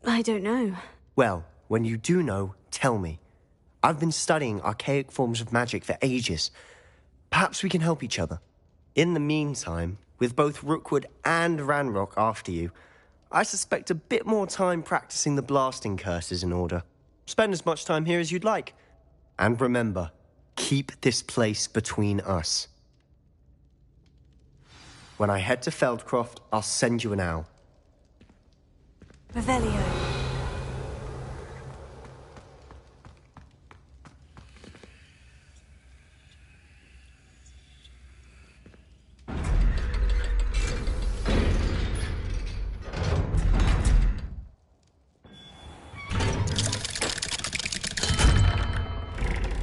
don't know. Well, when you do know, tell me. I've been studying archaic forms of magic for ages. Perhaps we can help each other. In the meantime, with both Rookwood and Ranrock after you, I suspect a bit more time practicing the blasting curse is in order. Spend as much time here as you'd like. And remember, keep this place between us. When I head to Feldcroft, I'll send you an owl. Revelio.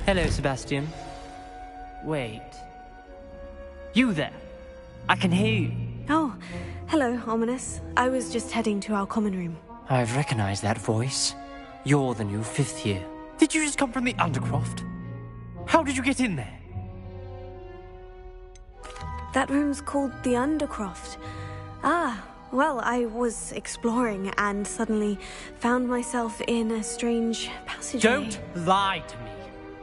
Hello, Sebastian. Wait. You there? I can hear you. Oh, hello, Ominous. I was just heading to our common room. I've recognized that voice. You're the new 5th year. Did you just come from the Undercroft? How did you get in there? That room's called the Undercroft. Ah, well, I was exploring and suddenly found myself in a strange passageway. Don't lie to me.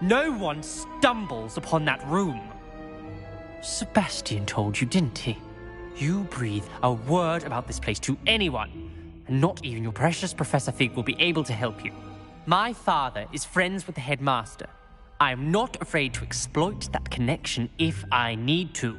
No one stumbles upon that room. Sebastian told you, didn't he? You breathe a word about this place to anyone, and not even your precious Professor Fig will be able to help you. My father is friends with the headmaster. I am not afraid to exploit that connection if I need to.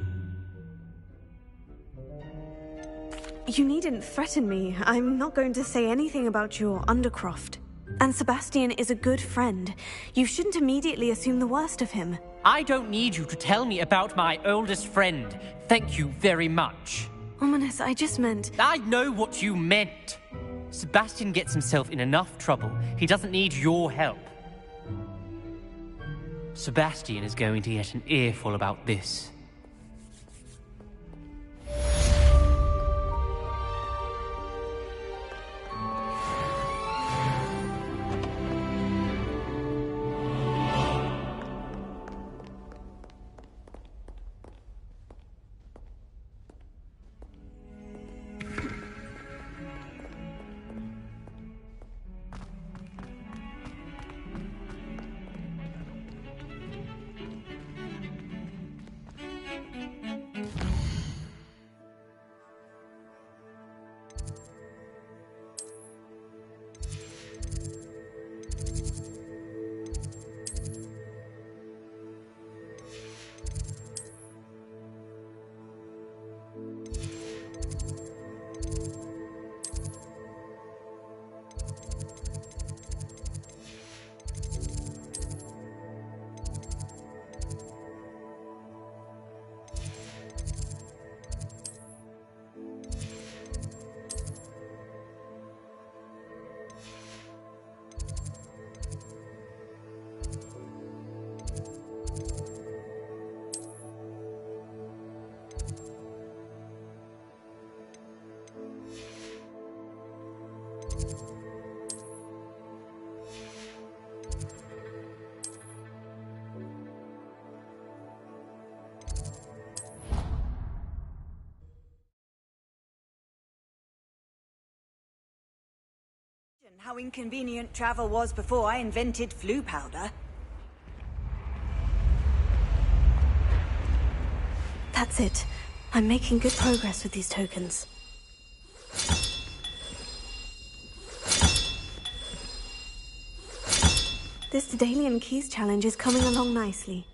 You needn't threaten me. I'm not going to say anything about your Undercroft. And Sebastian is a good friend. You shouldn't immediately assume the worst of him. I don't need you to tell me about my oldest friend. Thank you very much. Ominous, I just meant... I know what you meant. Sebastian gets himself in enough trouble. He doesn't need your help. Sebastian is going to get an earful about this. How inconvenient travel was before I invented flu powder. That's it. I'm making good progress with these tokens. This Daedalian Keys challenge is coming along nicely.